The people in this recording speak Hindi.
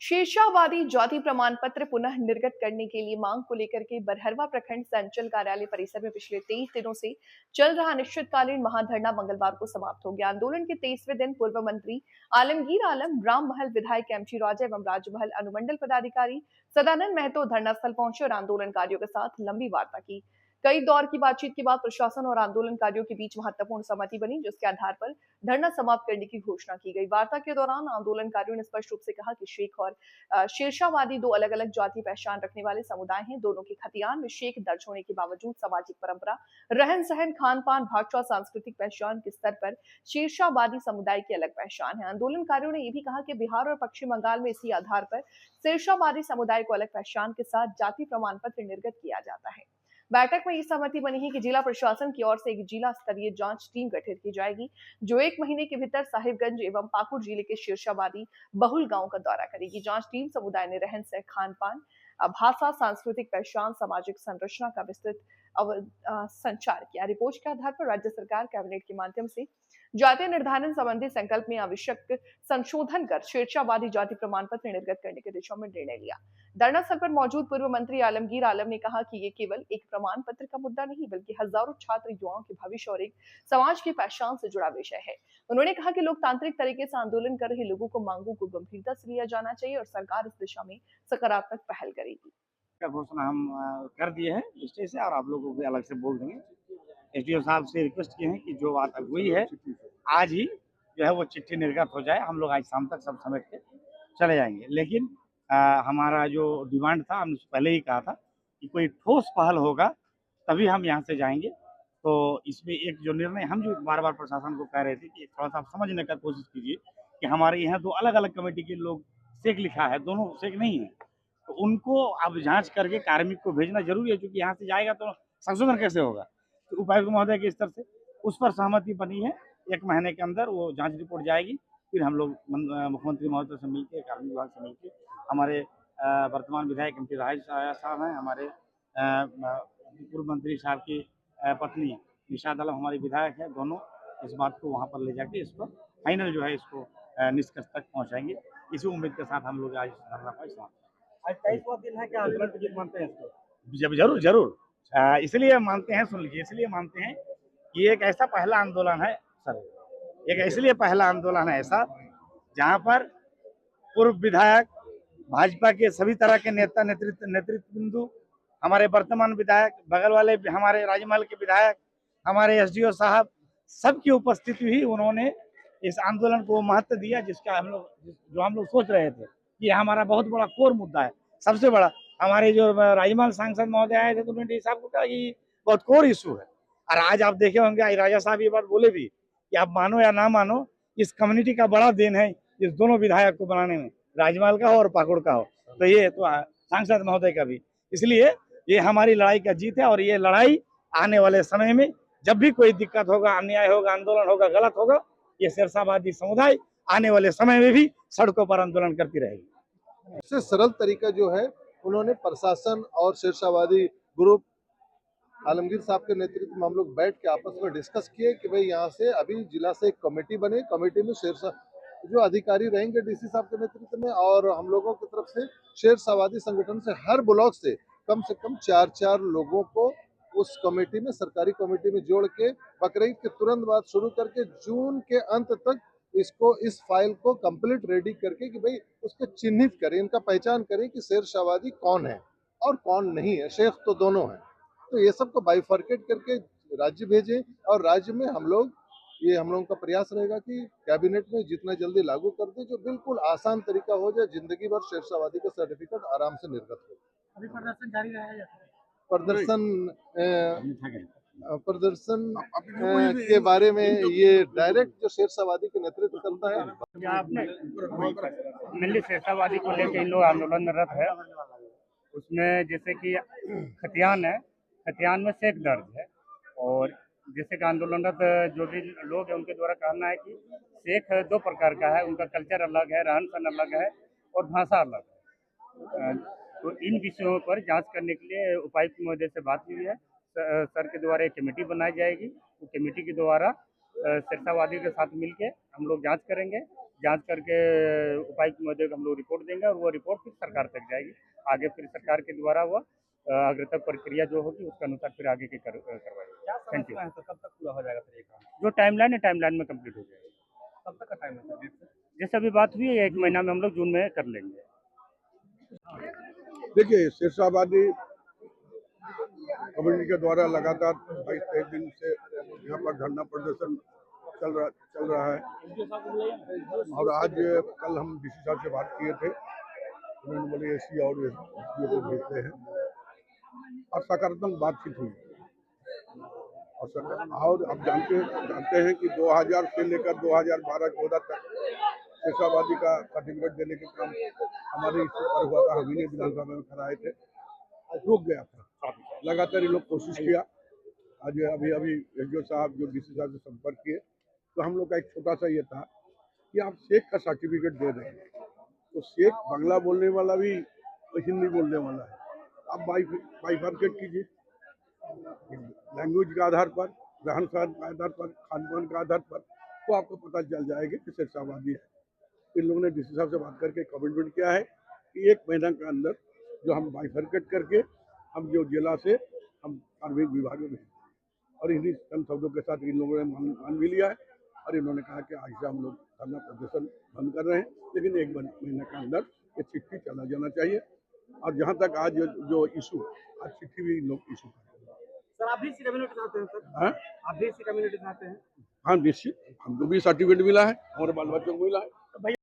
शेषावादी जाति प्रमाण पत्र पुनः निर्गत करने के लिए मांग को लेकर के बरहरवा प्रखंड से अंचल कार्यालय परिसर में पिछले 23 दिनों से चल रहा अनिश्चितकालीन महाधरना मंगलवार को समाप्त हो गया। आंदोलन के 23वें दिन पूर्व मंत्री आलमगीर आलम, राम महल विधायक एमटी राजा एवं राजमहल अनुमंडल पदाधिकारी सदानंद महतो धरना स्थल पहुंचे और आंदोलनकारियों के साथ लंबी वार्ता की। कई दौर की बातचीत के बाद प्रशासन और आंदोलनकारियों के बीच महत्वपूर्ण सहमति बनी, जिसके आधार पर धरना समाप्त करने की घोषणा की गई। वार्ता के दौरान आंदोलनकारियों ने स्पष्ट रूप से कहा कि शेख और शेरशाहवादी दो अलग अलग जाति पहचान रखने वाले समुदाय हैं। दोनों के खतियान में शेख दर्ज होने के बावजूद सामाजिक परंपरा, रहन सहन, खान पान, भाषा, सांस्कृतिक पहचान के स्तर पर शेरशाहवादी समुदाय की अलग पहचान है। आंदोलनकारियों ने यह भी कहा कि बिहार और पश्चिम बंगाल में इसी आधार पर शेरशाहवादी समुदाय को अलग पहचान के साथ जाति प्रमाण पत्र निर्गत किया जाता है। बैठक में यह सहमति बनी है कि जिला प्रशासन की ओर से एक जिला स्तरीय जांच टीम गठित की जाएगी, जो 1 महीने के भीतर साहिबगंज एवं पाकुड़ जिले के शेरशाहवादी बहुल गांव का दौरा करेगी। जांच टीम समुदाय ने रहन सहन, खान पान, भाषा, सांस्कृतिक पहचान, सामाजिक संरचना का विस्तृत संचार किया। रिपोर्ट के आधार पर राज्य सरकार कैबिनेट के माध्यम से जातीय निर्धारण संबंधी संकल्प में आवश्यक संशोधन कर शेरशाहवादी जाति प्रमाण पत्र निर्गत करने की दिशा में निर्णय लिया। धरना स्थल पर मौजूद पूर्व मंत्री आलमगीर आलम ने कहा कि ये केवल एक प्रमाण पत्र का मुद्दा नहीं, बल्कि हजारों छात्र युवाओं के भविष्य और एक समाज की पहचान से जुड़ा विषय है। उन्होंने कहा कि लोकतांत्रिक तरीके से आंदोलन कर रहे लोगों को मांगों को गंभीरता से लिया जाना चाहिए और सरकार इस दिशा में सकारात्मक पहल करेगी। का घोषणा हम कर दिए हैं स्टेज से और आप लोगों को अलग से बोल देंगे। एसडीओ साहब से रिक्वेस्ट किए हैं कि जो बात हुई है आज ही जो है वो चिट्ठी निर्गत हो जाए। हम लोग आज शाम तक सब समेट के चले जाएंगे। लेकिन हमारा जो डिमांड था, हमने पहले ही कहा था कि कोई ठोस पहल होगा तभी हम यहाँ से जाएंगे। तो इसमें एक जो निर्णय हम जो बार बार प्रशासन को कह रहे थे कि थोड़ा सा समझने का कोशिश कीजिए कि हमारे यहाँ दो अलग अलग कमेटी के लोग शेख लिखा है, दोनों शेख नहीं है, तो उनको अब जांच करके कार्मिक को भेजना जरूरी है, क्योंकि यहाँ से जाएगा तो संशोधन कैसे होगा। तो उपायुक्त महोदय के स्तर से उस पर सहमति बनी है। 1 महीने के अंदर वो जांच रिपोर्ट जाएगी। फिर हम लोग मुख्यमंत्री महोदय से मिलकर, कार्मिक विभाग से मिलकर, हमारे वर्तमान विधायक एमटी राजा साहब हैं, हमारे पूर्व मंत्री साहब की पत्नी निशाद आलम हमारी विधायक है, दोनों इस बात को वहाँ पर ले जाके इस पर फाइनल जो है इसको निष्कर्ष तक पहुँचाएंगे। इसी उम्मीद के साथ हम लोग आज धरना पर समाप्त। आज 23वां दिन है, क्या आंदोलन की जीत मानते हैं इसको? जब जरूर जरूर इसलिए मानते हैं, सुन लीजिए, इसलिए मानते हैं कि एक ऐसा पहला आंदोलन है सर, एक इसलिए पहला आंदोलन है ऐसा जहां पर पूर्व विधायक, भाजपा के सभी तरह के नेता, नेतृत्व बिंदु, हमारे वर्तमान विधायक, बगल वाले हमारे राजमहल के विधायक, हमारे एसडीओ साहब, सबकी उपस्थिति ही उन्होंने इस आंदोलन को महत्व दिया, जिसका हम लोग सोच रहे थे कि हमारा बहुत बड़ा कोर मुद्दा है। सबसे बड़ा हमारे जो राजमहल सांसद महोदय आए थे तो उन्होंने साहब को कहा कि बहुत कोर इशू है। और आज आप देखे होंगे राजा साहब ये बात बोले भी कि आप मानो या ना मानो, इस कम्युनिटी का बड़ा देन है इस दोनों विधायक को बनाने में, राजमहल का हो और पाकुड़ का हो, तो ये तो सांसद महोदय का भी। इसलिए ये हमारी लड़ाई का जीत है और ये लड़ाई आने वाले समय में जब भी कोई दिक्कत होगा, अन्याय होगा, आंदोलन होगा, गलत होगा, ये शेरशाहवादी समुदाय आने वाले समय में भी सड़कों पर आंदोलन करती रहेगी। सबसे सरल तरीका जो है, उन्होंने प्रशासन और शेरशाहवादी ग्रुप आलमगीर साहब के नेतृत्व में हम लोग बैठ के आपस में डिस्कस किए कि भाई यहाँ से अभी जिला से एक कमेटी बने, कमेटी में जो अधिकारी रहेंगे डीसी साहब के नेतृत्व में, और हम लोगों की तरफ से शेरशाहवादी संगठन से हर ब्लॉक से कम 4 लोगों को उस कमेटी में, सरकारी कमेटी में जोड़ के बकरीद के तुरंत बाद शुरू करके जून के अंत तक इस फाइल को कंप्लीट रेडी करके कि भाई उसको चिन्हित करें, इनका पहचान करें कि शेरशाहवादी कौन है और कौन नहीं है। शेख तो दोनों हैं, तो ये सब को बाइफर्केट करके राज्य भेजें और राज्य में हम लोगों का प्रयास रहेगा कि कैबिनेट में जितना जल्दी लागू कर दे, जो बिल्कुल आसान तरीका हो जाए, जिंदगी भर शेरशाहवादी का सर्टिफिकेट आराम से निर्गत हो। अभी प्रदर्शन जारी रहेगा? प्रदर्शन के बारे में ये डायरेक्ट जो शेरशाहवादी के नेतृत्व करता है, मेनली शेरशाहवादी को लेकर इन लोग आंदोलनरत है। उसमें जैसे कि खतियान है, खतियान में शेख दर्ज है, और जैसे कि आंदोलनरत जो भी लोग हैं उनके द्वारा कहना है कि शेख 2 प्रकार का है, उनका कल्चर अलग है, रहन सहन अलग है और भाषा अलग है। तो इन विषयों पर जांच करने के लिए उपायुक्त महोदय से बात हुई है। सर के द्वारा एक कमेटी बनाई जाएगी। तो कमेटी के द्वारा शेरशाहवादी के साथ मिलकर हम लोग जांच करेंगे। जांच करके उपायुक्त महोदय को हम लोग रिपोर्ट देंगे और वो रिपोर्ट फिर सरकार तक जाएगी। आगे फिर सरकार के द्वारा वह अग्रतर प्रक्रिया जो होगी उसके अनुसार फिर आगे की करवाएगी। Thank you. कब तक पूरा हो जाएगा ये काम? जो टाइमलाइन है टाइमलाइन में कंप्लीट हो जाएगा। कब तक का टाइम है सर? जैसे अभी बात हुई है 1 महीना में हम लोग जून में कर लेंगे। देखिए, शेरशाहबादी कम्युनिटी के द्वारा लगातार 22-23 दिन से यहाँ पर धरना प्रदर्शन चल रहा है और आज कल हम डीसी साहब से बात किए थे, उन्होंने बोले एससी और एसपी को भेजते हैं और सकारात्मक बातचीत हुई। और अब जानते हैं कि 2000 से लेकर 2012-14 तक शेरशाहबादी का सर्टिफिकेट देने के काम हमारे इस पर हुआ था, हम ही विधानसभा में कराए थे, रुक गया था। लगातार ये लोग कोशिश किया। आज अभी एसडीओ साहब जो डीसी साहब से संपर्क किए तो हम लोग का एक छोटा सा ये था कि आप शेख का सर्टिफिकेट दे रहे हैं तो शेख बांग्ला बोलने वाला भी और हिंदी बोलने वाला है, आप बाइफर्केट कीजिए लैंग्वेज के आधार पर, रहन सहन के आधार पर, खान पान के आधार पर, तो आपको पता चल जाएगा कि शेरशाहबादी है। इन लोगों ने डीसी साहब से बात करके कमिटमेंट किया है कि 1 महीना के अंदर जो हम बाइफर्केट करके हम जो जिला से हम कार्मिक विभाग में और इन्हीं कम शब्दों के साथ इन लोगों ने मान भी लिया है और इन्होंने कहा कि आज से हम लोग धरना प्रदर्शन बंद कर रहे हैं, लेकिन 1 महीने के अंदर ये चिट्ठी चला जाना चाहिए। और जहाँ तक आज जो इशू, आज चिट्ठी भी लोग इशू कर रहे हैं। सर आप भी इसी कम्युनिटी से आते हैं सर? हाँ, आप भी इसी कम्युनिटी से आते हैं? हाँ निश्चित, हमको भी सर्टिफिकेट मिला है, हमारे बाल बच्चों को मिला है।